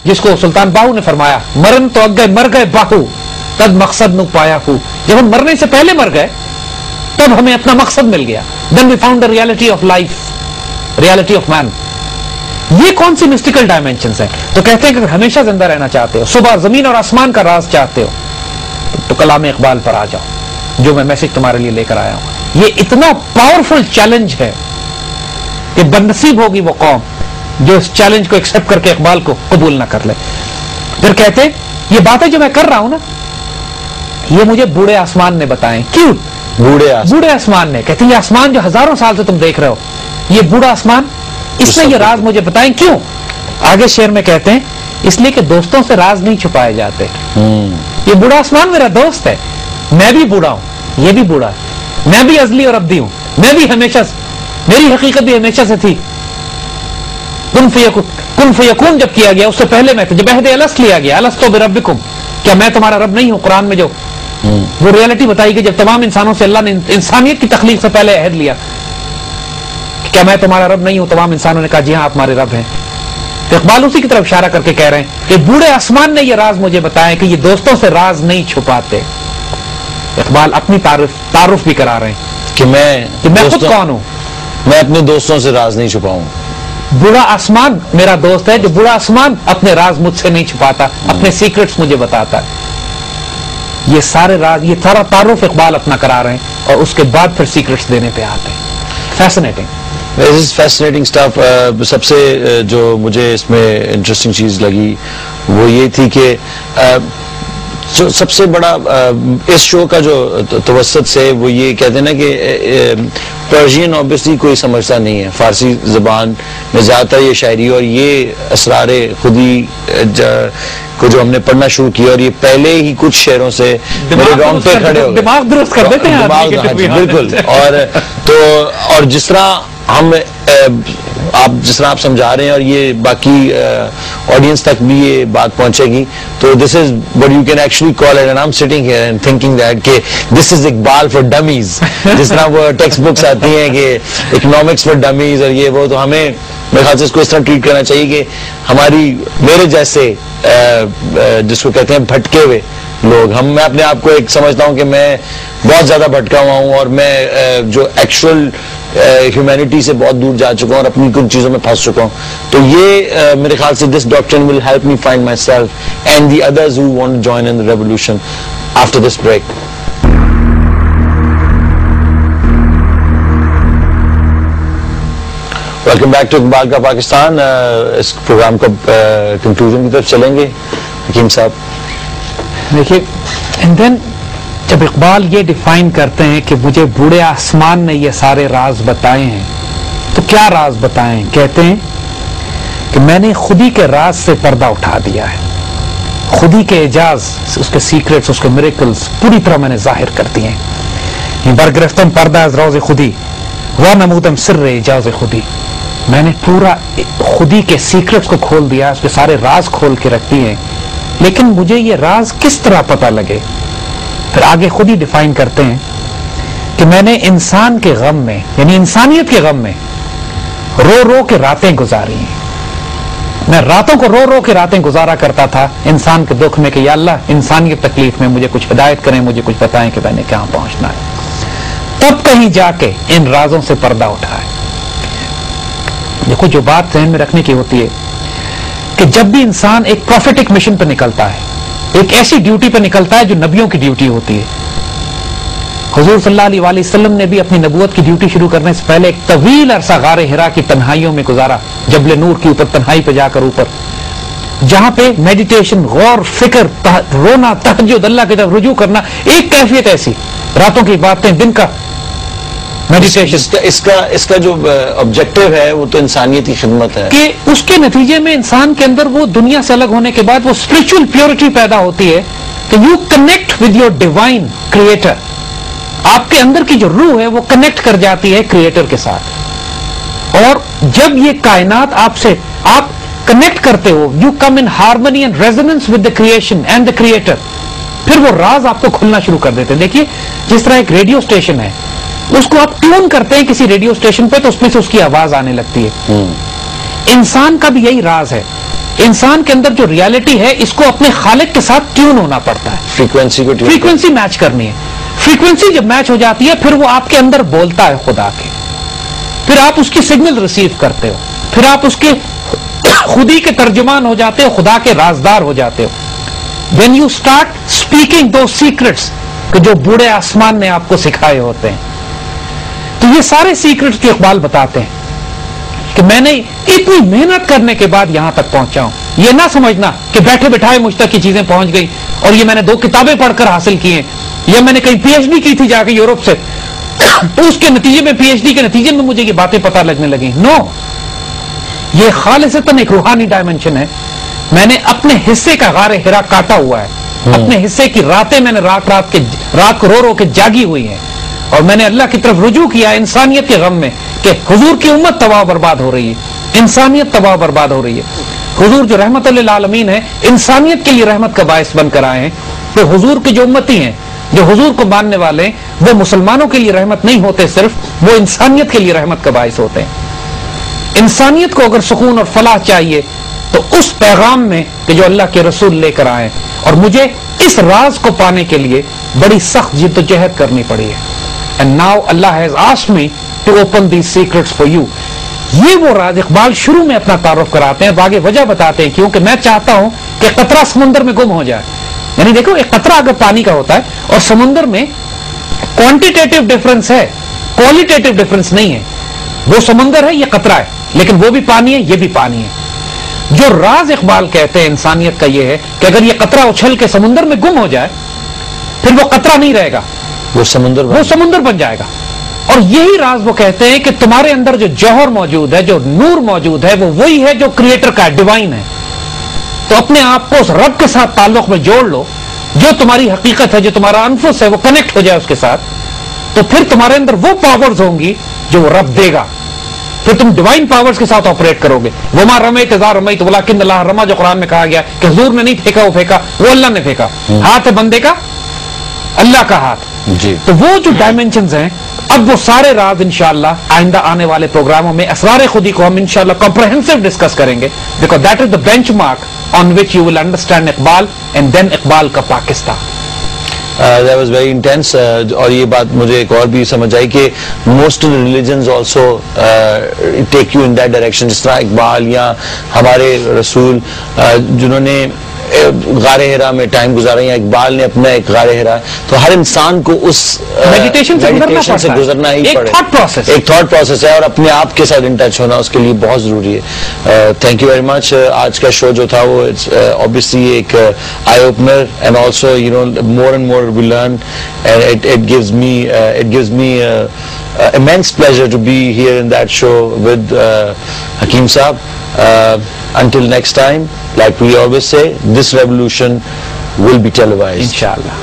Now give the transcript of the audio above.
جس کو سلطان باہو نے فرمایا مرن تو اگے مر گئے باہو تد مقصد نو پایا ہو. جب ہم مرنے سے پہلے مر گئے تب ہمیں اپنا مقصد مل گیا. Then we found the reality of life, reality of man. یہ کون سی مسٹیکل ڈائمینشنز ہیں؟ تو کہتے ہیں کہ اگر ہمیشہ زندہ رہنا چاہتے ہو, صبح زمین اور آسمان کا راز چاہتے ہو, تو کلام اقبال پر آ جاؤ جو میں میسج تمہارے لیے لے کر آیا ہوں. یہ اتنا پاورفل چیلنج ہے کہ بدنصیب ہوگی وہ قوم جو اس چیلنج کو ایکسپٹ کر کے اقبال کو قبول نہ کر لے. پھر کہتے یہ باتیں جو میں کر رہا ہوں نا, یہ مجھے بوڑھے آسمان نے بتائیں. کیوں بوڑھے آسمان نے؟ کہتے ہیں یہ آسمان جو ہزاروں سال سے تم دیکھ رہے ہو, یہ بوڑھا آسمان, اس نے یہ راز مجھے بتائیں. کیوں؟ آگے شعر میں کہتے ہیں اس لیے کہ دوستوں سے راز نہیں چھپائے جاتے. یہ بوڑھا آسمان میرا دوست ہے, میں بھی بوڑھا ہوں, یہ بھی بوڑھا ہے, میں بھی ازلی اور ابدی ہوں, میں بھی ہمیشہ, میری حقیقت بھی ہمیشہ سے تھی. کن فیکون جب کیا گیا اس سے پہلے میں تھا. جب عہد الست لیا گیا, الستو بربکم, کیا میں تمہارا رب نہیں ہوں؟ قرآن میں جو وہ ریالٹی بتائی کہ جب تمام انسانوں سے اللہ نے انسانیت کی تخلیق سے پہلے عہد لیا, کیا میں تمہارا رب نہیں ہوں؟ تمام انسانوں نے کہا جی ہاں آپ ہمارے رب ہیں. تو اقبال اسی کی طرف اشارہ کر کے کہہ رہے ہیں کہ بوڑھے آسمان نے یہ راز مجھے بتایا کہ یہ دوستوں سے راز نہیں چھپاتے. اقبال اپنی تعارف بھی کرا رہے ہیں کہ میں خود کون ہوں, میں اپنے دوستوں سے راز نہیں چھپاؤں. بوڑھا آسمان میرا دوست ہے, جو بوڑھا آسمان اپنے راز مجھ سے نہیں چھپاتا, اپنے سیکرٹس مجھے بتاتا ہے. یہ سارے راز, یہ سارا تعارف اقبال اپنا کرا رہے ہیں اور اس کے بعد پھر سیکرٹس دینے پہ آتے ہیں. Fascinating stuff. سب سے جو مجھے اس میں انٹرسٹنگ چیز لگی وہ یہ تھی کہ سب سے بڑا اس شو کا جو توسط سے وہ یہ کہتے ہیں نا کہ پرشین آبویسلی کوئی سمجھتا نہیں ہے, فارسی زبان میں زیادہ تر یہ شاعری اور یہ اسرار خودی کو جو ہم نے پڑھنا شروع کیا, اور یہ پہلے ہی کچھ شعروں سے میرے رونگٹے کھڑے ہو گئے, دماغ درست کر دیتے ہیں بالکل. اور جس طرح ہم جس طرح آپ سمجھا رہے ہیں اور یہ باقی آڈینس تک بھی یہ بات پہنچے گی, تو this is what you can actually call it, and I am sitting here and thinking that کہ دس از اقبال فار ڈمیز. جس طرح وہ ٹیکسٹ بکس آتی ہیں کہ اکنامکس فار ڈمیز اور یہ وہ, تو ہمیں میرے خیال سے اس کو اس طرح ٹریٹ کرنا چاہیے کہ میرے جیسے جس کو کہتے ہیں بھٹکے ہوئے لوگ, میں اپنے آپ کو ایک سمجھتا ہوں کہ میں بہت زیادہ بھٹکا ہوا ہوں اور میں جو ایکچوئل ہیومینٹی سے بہت دور جا چکا ہوں اور اپنی کچھ چیزوں میں پھنس چکا ہوں. تو یہ میرے خیال سے this doctrine will help me find myself and the others who want to join in the revolution after this break. Welcome back to Iqbal کا پاکستان. اس پروگرام کا کنکلوژن کی طرف چلیں گے حکیم صاحب. دیکھیے, اینڈ دین جب اقبال یہ ڈیفائن کرتے ہیں کہ مجھے بوڑھے آسمان نے یہ سارے راز بتائے ہیں, تو کیا راز بتائے ہیں؟ کہتے ہیں کہ میں نے خودی کے راز سے پردہ اٹھا دیا ہے, خودی کے اعجاز, اس کے سیکرٹس, اس کے میریکلز پوری طرح میں نے ظاہر کر دیے ہیں. برگرفتم پردہ از روز خودی و نمودم سر اعجاز خودی. میں نے پورا خودی کے سیکرٹس کو کھول دیا, اس کے سارے راز کھول کے رکھ دیے ہیں, لیکن مجھے یہ راز کس طرح پتہ لگے؟ پھر آگے خود ہی ڈیفائن کرتے ہیں کہ میں نے انسان کے غم میں, یعنی انسانیت کے غم میں رو رو کے راتیں گزاری ہیں. میں راتوں کو رو رو کے راتیں گزارا کرتا تھا انسان کے دکھ میں کہ یا اللہ انسانیت تکلیف میں مجھے کچھ ہدایت کریں, مجھے کچھ بتائیں کہ میں نے کہاں پہنچنا ہے. تب کہیں جا کے ان رازوں سے پردہ اٹھائے. دیکھو, جو بات ذہن میں رکھنے کی ہوتی ہے کہ جب بھی انسان ایک پروفیٹک مشن پہ نکلتا ہے, ایک ایسی ڈیوٹی پہ نکلتا ہے جو نبیوں کی ڈیوٹی ہوتی ہے. حضور صلی اللہ علیہ وسلم نے بھی اپنی نبوت کی ڈیوٹی شروع کرنے سے پہلے ایک طویل عرصہ غار حرا کی تنہائیوں میں گزارا, جبل نور کے اوپر تنہائی پہ جا کر اوپر, جہاں پہ میڈیٹیشن, غور, فکر, رونا, تہجد, اللہ کی طرف رجوع کرنا, ایک کیفیت ایسی, راتوں کی باتیں, دن کا میڈیٹیشن. اس کا جو آبجیکٹو ہے وہ تو انسانیت کی خدمت ہے, کہ اس کے نتیجے میں انسان کے اندر وہ دنیا سے الگ ہونے کے بعد وہ اسپرچل پیورٹی پیدا ہوتی ہے کہ you connect with your divine creator. آپ کے اندر کی جو روح ہے وہ کنیکٹ کر جاتی ہے کریٹر کے ساتھ, اور جب یہ کائنات آپ کنیکٹ کرتے ہو, you come in harmony and resonance with the creation and the creator, پھر وہ راز آپ کو کھلنا شروع کر دیتے ہیں. دیکھیے, جس طرح ایک ریڈیو اسٹیشن ہے, اس کو آپ ٹیون کرتے ہیں کسی ریڈیو اسٹیشن پہ تو اس میں سے اس کی آواز آنے لگتی ہے. انسان کا بھی یہی راز ہے انسان کے اندر جو ریالٹی ہے اس کو اپنے خالق کے ساتھ ٹیون ہونا پڑتا ہے, فریکوینسی میچ کرنی ہے. فریکوینسی جب میچ ہو جاتی ہے پھر وہ آپ کے اندر بولتا ہے خدا کے, پھر آپ اس کی سگنل ریسیو کرتے ہو, پھر آپ اس کے خودی کے ترجمان ہو جاتے ہو, خدا کے رازدار ہو جاتے ہو. when you start speaking those secrets کہ جو بوڑھے آسمان نے آپ کو سکھائے ہوتے ہیں, تو یہ سارے سیکرٹس جو اقبال بتاتے ہیں کہ میں نے اتنی محنت کرنے کے بعد یہاں تک پہنچا ہوں. یہ نہ سمجھنا کہ بیٹھے بٹھائے مجھ تک کی چیزیں پہنچ گئی اور یہ میں نے 2 کتابیں پڑھ کر حاصل کی ہیں, یا میں نے کہیں پی ایچ ڈی کی تھی جا کے یورپ سے تو اس کے نتیجے میں پی ایچ ڈی کے نتیجے میں مجھے یہ باتیں پتہ لگنے لگیں. نو, یہ خالصتاً ایک روحانی ڈائمنشن ہے. میں نے اپنے حصے کا غار ہرا کاٹا ہوا ہے, اپنے حصے کی راتیں میں نے رات کو رو کے جاگی ہوئی ہیں, اور میں نے اللہ کی طرف رجوع کیا انسانیت کے غم میں کہ حضور کی امت تباہ برباد ہو رہی ہے, انسانیت تباہ برباد ہو رہی ہے. حضور جو رحمت للعالمین ہے, انسانیت کے لیے رحمت کا باعث بن کر آئے ہیں. تو حضور کے جو امتی ہیں, جو حضور کو ماننے والے ہیں, وہ مسلمانوں کے لیے رحمت نہیں ہوتے, صرف وہ انسانیت کے لیے رحمت کا باعث ہوتے ہیں. انسانیت کو اگر سکون اور فلاح چاہیے تو اس پیغام میں کہ جو اللہ کے رسول لے کر آئے, اور مجھے اس راز کو پانے کے لیے بڑی سخت جد و جہد کرنی پڑی ہے. And now Allah has asked me to open these secrets for you. یہ وہ راز اقبال شروع میں اپنا تعارف کراتے ہیں, آگے وجہ بتاتے ہیں کیونکہ میں چاہتا ہوں کہ قطرہ سمندر میں گم ہو جائے. یعنی دیکھو, ایک قطرہ اگر پانی کا ہوتا ہے اور سمندر میں کوانٹیٹیو ڈفرنس ہے, کوالٹیٹیو ڈفرنس نہیں ہے. وہ سمندر ہے, یہ قطرہ ہے, لیکن وہ بھی پانی ہے, یہ بھی پانی ہے. جو راز اقبال کہتے ہیں انسانیت کا یہ ہے کہ اگر یہ قطرہ اچھل کے سمندر میں گم ہو جائے پھر وہ قطرہ نہیں رہے گا, وہ سمندر بن جائے گا. اور یہی راز وہ کہتے ہیں کہ تمہارے اندر جو جوہر موجود ہے, جو نور موجود ہے, وہ وہی ہے جو کریٹر کا ہے, ڈیوائن ہے. تو اپنے آپ کو اس رب کے ساتھ تعلق میں جوڑ لو, جو تمہاری حقیقت ہے, جو تمہارا انفس ہے, وہ کنیکٹ ہو جائے اس کے ساتھ, تو پھر تمہارے اندر وہ پاورز ہوں گی جو وہ رب دے گا. پھر تم ڈیوائن پاورز کے ساتھ آپریٹ کرو گے. وما رمیت اذا رمیت ولکن اللہ رما, جو قرآن میں کہا گیا کہ حضور نے نہیں پھینکا, وہ پھینکا, وہ اللہ نے پھینکا. ہاتھ ہے بندے کا, اللہ کا ہاتھ. جی. تو وہ جو ڈائمنشنز ہیں, اب وہ سارے راز انشاءاللہ آئندہ آنے والے پروگراموں میں اسرار خودی کو ہم انشاءاللہ کمپریہنسو ڈسکس کریں گے, because that is the benchmark on which you will understand Iqbal and then Iqbal کا Pakistan. That was very intense. اور یہ بات مجھے ایک اور بھی سمجھ آئی کہ most of the religions also take you in that direction. جس طرح اقبال یا ہمارے رسول جنہوں نے غار ہرا میں ٹائم گزارا, یا اقبال نے اپنا ایک غار ہرا, تو ہر انسان کو اس میڈیٹیشن سے گزرنا ہی پڑے. ایک تھاٹ پروسیس ہے, اور اپنے آپ کے ساتھ ان ٹچ ہونا اس کے لیے بہت ضروری ہے. Thank you very much. آج کا شو جو تھا وہ obviously ایک eye opener, and also you know more and more we learn, and it gives me immense pleasure to be here in that show with Hakeem Saab. Until next time, like we always say, this revolution will be televised. Inshallah.